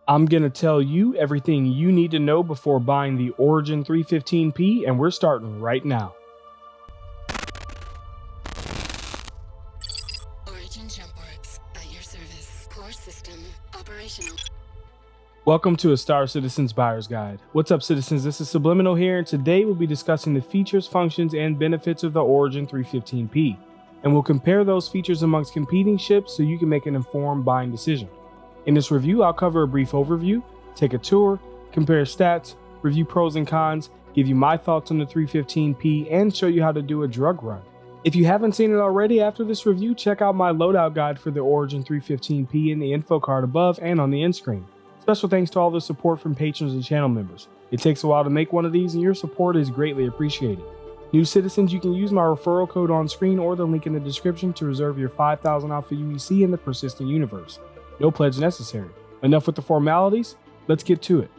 I'm going to tell you everything you need to know before buying the Origin 315P, and we're starting right now. Origin Jumpworks at your service. Core system operational. Welcome to A Star Citizen's Buyer's Guide. What's up, citizens? This is SubliminaL here, and today we'll be discussing the features, functions, and benefits of the Origin 315P. And we'll compare those features amongst competing ships so you can make an informed buying decision. In this review, I'll cover a brief overview, take a tour, compare stats, review pros and cons, give you my thoughts on the 315P, and show you how to do a drug run. If you haven't seen it already after this review, check out my loadout guide for the Origin 315P in the info card above and on the end screen. Special thanks to all the support from patrons and channel members. It takes a while to make one of these, and your support is greatly appreciated. New citizens, you can use my referral code on screen or the link in the description to reserve your 5,000 Alpha UEC in the Persistent Universe. No pledge necessary. Enough with the formalities, let's get to it.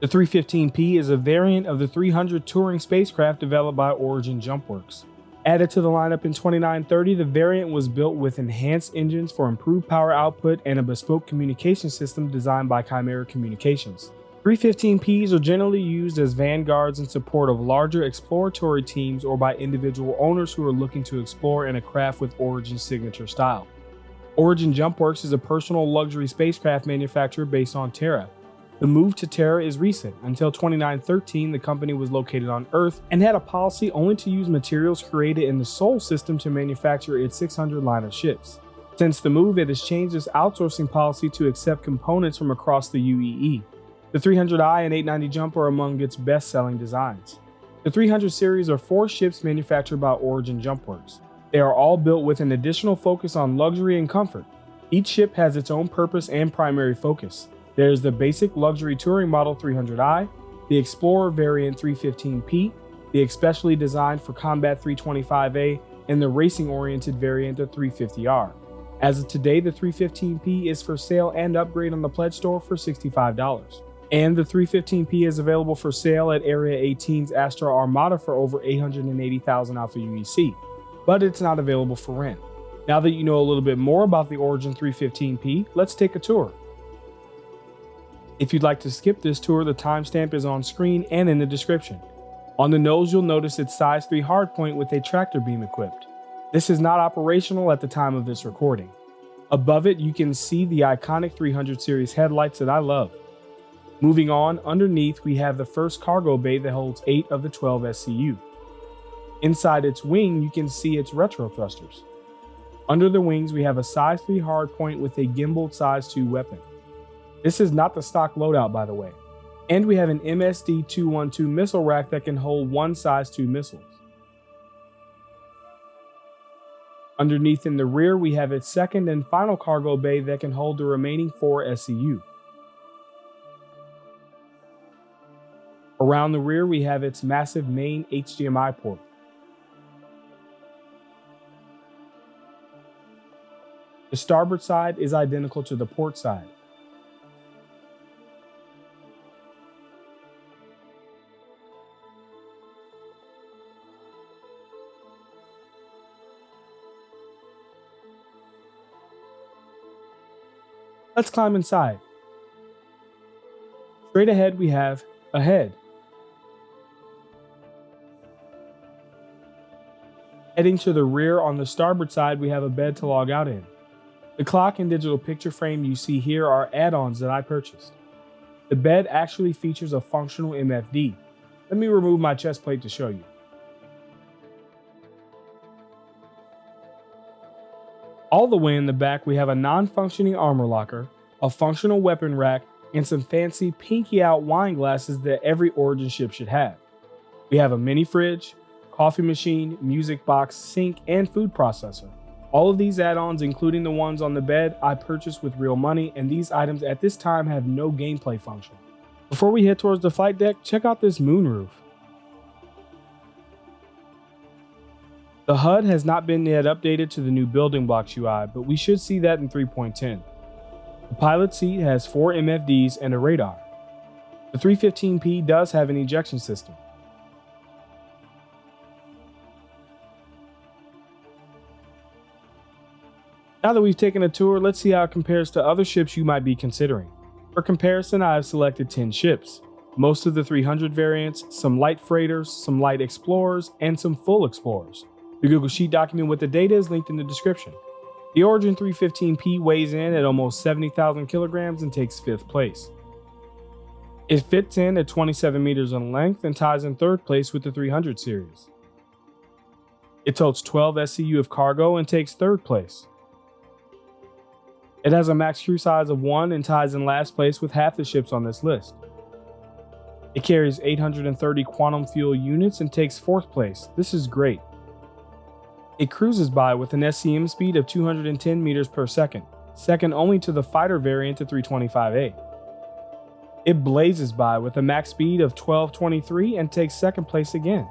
The 315P is a variant of the 300 touring spacecraft developed by Origin Jumpworks. Added to the lineup in 2930, the variant was built with enhanced engines for improved power output and a bespoke communication system designed by Chimera Communications. 315Ps are generally used as vanguards in support of larger exploratory teams or by individual owners who are looking to explore in a craft with Origin's signature style. Origin Jumpworks is a personal luxury spacecraft manufacturer based on Terra. The move to Terra is recent. Until 2913, the company was located on Earth and had a policy only to use materials created in the Sol system to manufacture its 600 line of ships. Since the move, it has changed its outsourcing policy to accept components from across the UEE. The 300i and 890 Jump are among its best-selling designs. The 300 series are 4 ships manufactured by Origin Jumpworks. They are all built with an additional focus on luxury and comfort. Each ship has its own purpose and primary focus. There is the basic luxury touring model 300i, the Explorer variant 315P, the especially designed for combat 325A, and the racing-oriented variant the 350R. As of today, the 315P is for sale and upgrade on the Pledge Store for $65. And the 315P is available for sale at Area 18's Astra Armada for over 880,000 Alpha UEC, but it's not available for rent. Now that you know a little bit more about the Origin 315P, let's take a tour. If you'd like to skip this tour, the timestamp is on screen and in the description. On the nose, you'll notice its size 3 hardpoint with a tractor beam equipped. This is not operational at the time of this recording. Above it, you can see the iconic 300 series headlights that I love. Moving on, underneath we have the first cargo bay that holds 8 of the 12 SCU. Inside its wing, you can see its retro thrusters. Under the wings, we have a size 3 hardpoint with a gimbaled size 2 weapon. This is not the stock loadout, by the way. And we have an MSD-212 missile rack that can hold 1 size 2 missiles. Underneath in the rear, we have its second and final cargo bay that can hold the remaining 4 SCU. Around the rear, we have its massive main HDMI port. The starboard side is identical to the port side. Let's climb inside. Straight ahead, we have a head. Heading to the rear on the starboard side, we have a bed to log out in. The clock and digital picture frame you see here are add-ons that I purchased. The bed actually features a functional MFD. Let me remove my chest plate to show you. All the way in the back, we have a non-functioning armor locker, a functional weapon rack, and some fancy pinky-out wine glasses that every Origin ship should have. We have a mini fridge, coffee machine, music box, sink, and food processor. All of these add-ons, including the ones on the bed, I purchased with real money, and these items at this time have no gameplay function. Before we head towards the flight deck, check out this moonroof. The HUD has not been yet updated to the new building blocks UI, but we should see that in 3.10. The pilot seat has 4 MFDs and a radar. The 315P does have an ejection system. Now that we've taken a tour, let's see how it compares to other ships you might be considering. For comparison, I have selected 10 ships. Most of the 300 variants, some light freighters, some light explorers, and some full explorers. The Google Sheet document with the data is linked in the description. The Origin 315P weighs in at almost 70,000 kilograms and takes 5th place. It fits in at 27 meters in length and ties in 3rd place with the 300 series. It totes 12 SCU of cargo and takes 3rd place. It has a max crew size of 1 and ties in last place with half the ships on this list. It carries 830 quantum fuel units and takes 4th place. This is great. It cruises by with an SCM speed of 210 meters per second, second only to the fighter variant, the 325A. It blazes by with a max speed of 1223 and takes 2nd place again.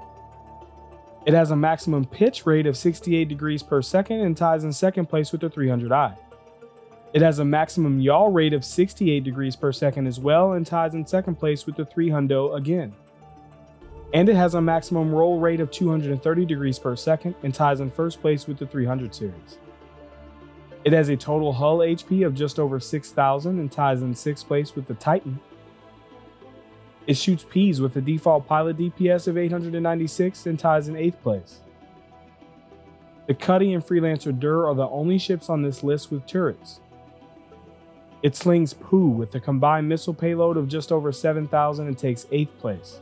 It has a maximum pitch rate of 68 degrees per second and ties in 2nd place with the 300i. It has a maximum yaw rate of 68 degrees per second as well and ties in 2nd place with the 300 again. And it has a maximum roll rate of 230 degrees per second and ties in 1st place with the 300 series. It has a total hull HP of just over 6,000 and ties in 6th place with the Titan. It shoots Ps with a default pilot DPS of 896 and ties in 8th place. The Cuddy and Freelancer Dur are the only ships on this list with turrets. It slings Poo with a combined missile payload of just over 7,000 and takes 8th place.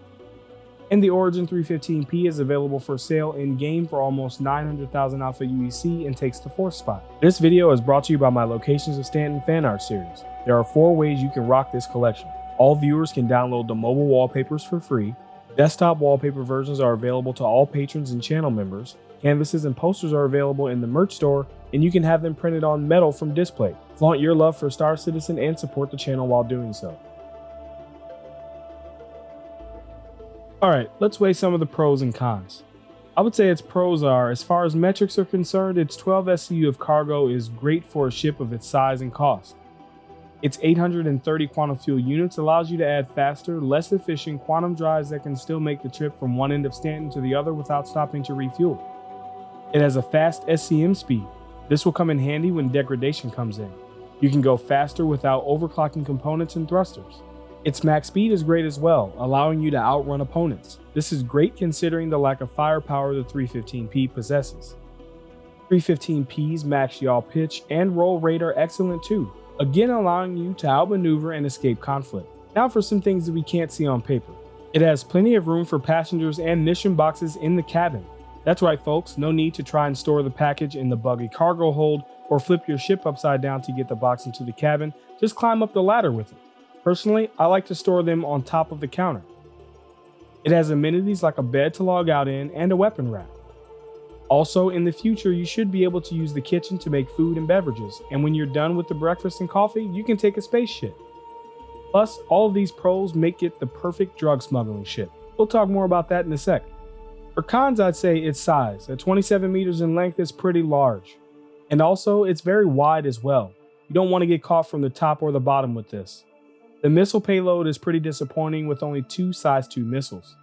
And the Origin 315P is available for sale in-game for almost 900,000 Alpha UEC and takes the 4th spot. This video is brought to you by my Locations of Stanton fan art series. There are 4 ways you can rock this collection. All viewers can download the mobile wallpapers for free. Desktop wallpaper versions are available to all patrons and channel members. Canvases and posters are available in the merch store, and you can have them printed on metal from display. Flaunt your love for Star Citizen and support the channel while doing so. Alright, let's weigh some of the pros and cons. I would say its pros are, as far as metrics are concerned, its 12 SCU of cargo is great for a ship of its size and cost. Its 830 quantum fuel units allows you to add faster, less efficient quantum drives that can still make the trip from one end of Stanton to the other without stopping to refuel. It has a fast SCM speed. This will come in handy when degradation comes in. You can go faster without overclocking components and thrusters. Its max speed is great as well, allowing you to outrun opponents. This is great considering the lack of firepower the 315P possesses. 315P's max yaw pitch and roll rate are excellent too, again allowing you to outmaneuver and escape conflict. Now for some things that we can't see on paper. It has plenty of room for passengers and mission boxes in the cabin. That's right folks, no need to try and store the package in the buggy cargo hold or flip your ship upside down to get the box into the cabin, just climb up the ladder with it. Personally, I like to store them on top of the counter. It has amenities like a bed to log out in and a weapon rack. Also, in the future, you should be able to use the kitchen to make food and beverages, and when you're done with the breakfast and coffee, you can take a space ship. Plus, all of these pros make it the perfect drug smuggling ship. We'll talk more about that in a sec. For cons, I'd say its size. At 27 meters in length, it's pretty large. And also, it's very wide as well. You don't want to get caught from the top or the bottom with this. The missile payload is pretty disappointing with only 2 size 2 missiles.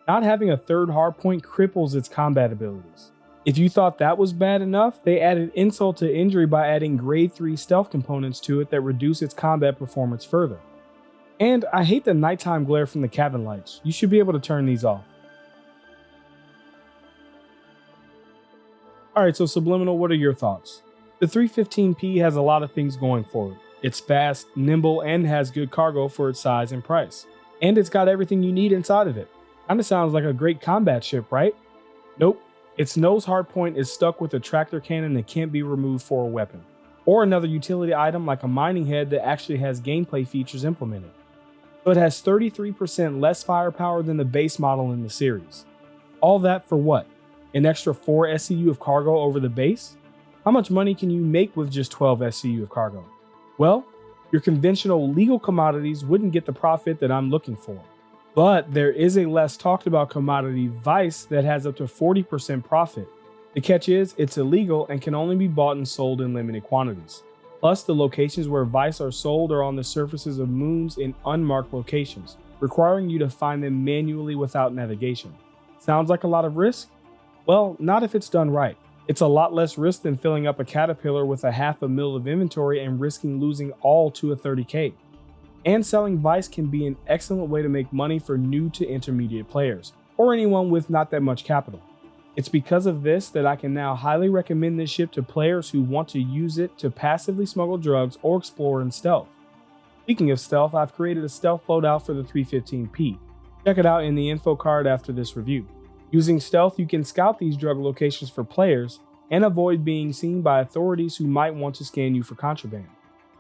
Not having a 3rd hardpoint cripples its combat abilities. If you thought that was bad enough, they added insult to injury by adding grade 3 stealth components to it that reduce its combat performance further. And I hate the nighttime glare from the cabin lights. You should be able to turn these off. Alright, so SubliminaL, what are your thoughts? The 315P has a lot of things going for it. It's fast, nimble, and has good cargo for its size and price. And it's got everything you need inside of it. Kinda sounds like a great combat ship, right? Nope. Its nose hardpoint is stuck with a tractor cannon that can't be removed for a weapon. Or another utility item like a mining head that actually has gameplay features implemented. So it has 33% less firepower than the base model in the series. All that for what? An extra 4 SCU of cargo over the base? How much money can you make with just 12 SCU of cargo? Well, your conventional legal commodities wouldn't get the profit that I'm looking for. But there is a less talked about commodity, Vice, that has up to 40% profit. The catch is, it's illegal and can only be bought and sold in limited quantities. Plus, the locations where Vice are sold are on the surfaces of moons in unmarked locations, requiring you to find them manually without navigation. Sounds like a lot of risk? Well, not if it's done right. It's a lot less risk than filling up a caterpillar with a half a mil of inventory and risking losing all to a 30k. And selling Vice can be an excellent way to make money for new to intermediate players, or anyone with not that much capital. It's because of this that I can now highly recommend this ship to players who want to use it to passively smuggle drugs or explore in stealth. Speaking of stealth, I've created a stealth loadout for the 315P. Check it out in the info card after this review. Using stealth, you can scout these drug locations for players and avoid being seen by authorities who might want to scan you for contraband.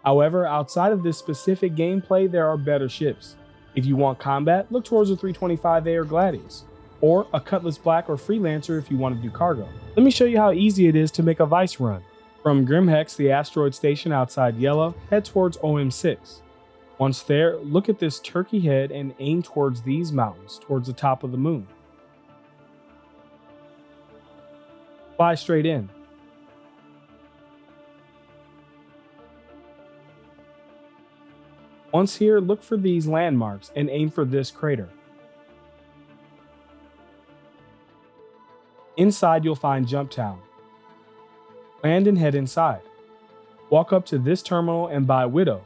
However, outside of this specific gameplay, there are better ships. If you want combat, look towards a 325A or Gladius, or a Cutlass Black or Freelancer if you want to do cargo. Let me show you how easy it is to make a Vice run. From Grimhex, the asteroid station outside Yellow, head towards OM6. Once there, look at this turkey head and aim towards these mountains, towards the top of the moon. Fly straight in. Once here, look for these landmarks and aim for this crater. Inside, you'll find Jump Town. Land and head inside. Walk up to this terminal and buy Widow.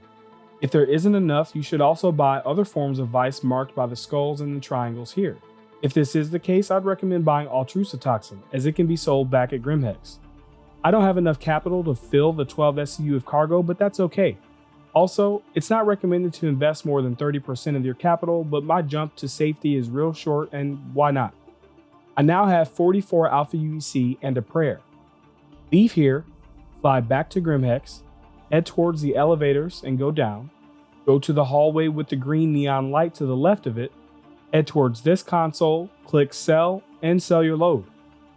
If there isn't enough, you should also buy other forms of Vice marked by the skulls and the triangles here. If this is the case, I'd recommend buying Altrusotoxin, as it can be sold back at Grimhex. I don't have enough capital to fill the 12 SCU of cargo, but that's okay. Also, it's not recommended to invest more than 30% of your capital, but my jump to safety is real short, and why not? I now have 44 Alpha UEC and a prayer. Leave here, fly back to Grimhex, head towards the elevators and go down, go to the hallway with the green neon light to the left of it, head towards this console, click sell, and sell your load.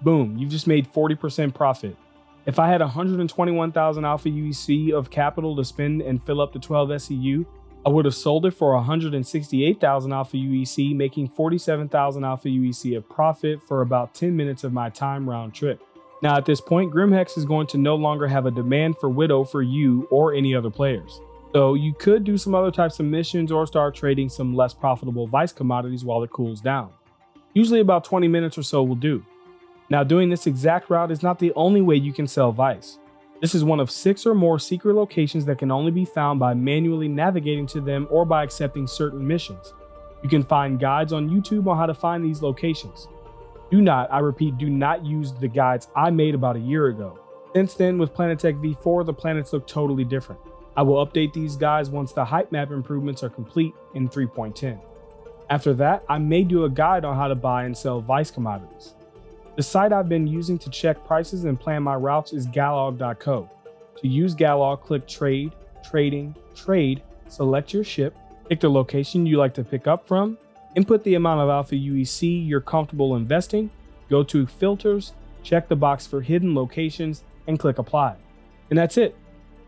Boom, you've just made 40% profit. If I had 121,000 Alpha UEC of capital to spend and fill up the 12 SCU, I would have sold it for 168,000 Alpha UEC, making 47,000 Alpha UEC of profit for about 10 minutes of my time round trip. Now at this point, Grimhex is going to no longer have a demand for Widow for you or any other players. So you could do some other types of missions or start trading some less profitable Vice commodities while it cools down. Usually about 20 minutes or so will do. Now doing this exact route is not the only way you can sell Vice. This is one of 6 or more secret locations that can only be found by manually navigating to them or by accepting certain missions. You can find guides on YouTube on how to find these locations. Do not, I repeat, do not use the guides I made about a year ago. Since then, with Planetech V4, the planets look totally different. I will update these guides once the height map improvements are complete in 3.10. After that, I may do a guide on how to buy and sell Vice commodities. The site I've been using to check prices and plan my routes is Galog.co. To use Galog, click Trade, Trading, Trade, select your ship, pick the location you like to pick up from, input the amount of Alpha UEC you're comfortable investing, go to Filters, check the box for hidden locations, and click Apply. And that's it.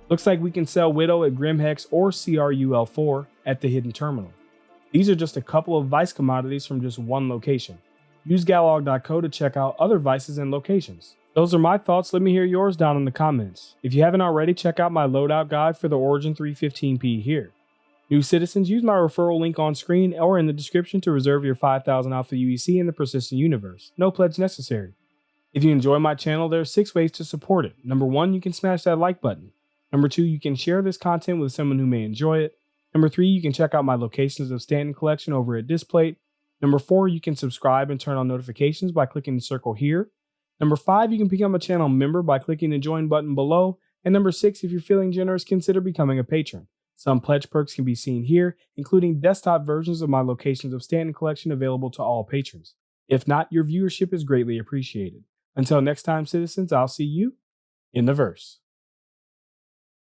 Looks like we can sell Widow at Grimhex or CRUL4 at the hidden terminal. These are just a couple of Vice commodities from just one location. Use Galog.co to check out other Vices and locations. Those are my thoughts. Let me hear yours down in the comments. If you haven't already, check out my loadout guide for the Origin 315P here. New citizens, use my referral link on screen or in the description to reserve your 5,000 Alpha UEC in the Persistent Universe. No pledge necessary. If you enjoy my channel, there are 6 ways to support it. Number 1, you can smash that like button. Number 2, you can share this content with someone who may enjoy it. Number 3, you can check out my locations of Stanton collection over at Displate. Number 4, you can subscribe and turn on notifications by clicking the circle here. Number 5, you can become a channel member by clicking the join button below. And number 6, if you're feeling generous, consider becoming a patron. Some pledge perks can be seen here, including desktop versions of my locations of Stanton collection available to all patrons. If not, your viewership is greatly appreciated. Until next time, citizens, I'll see you in the verse.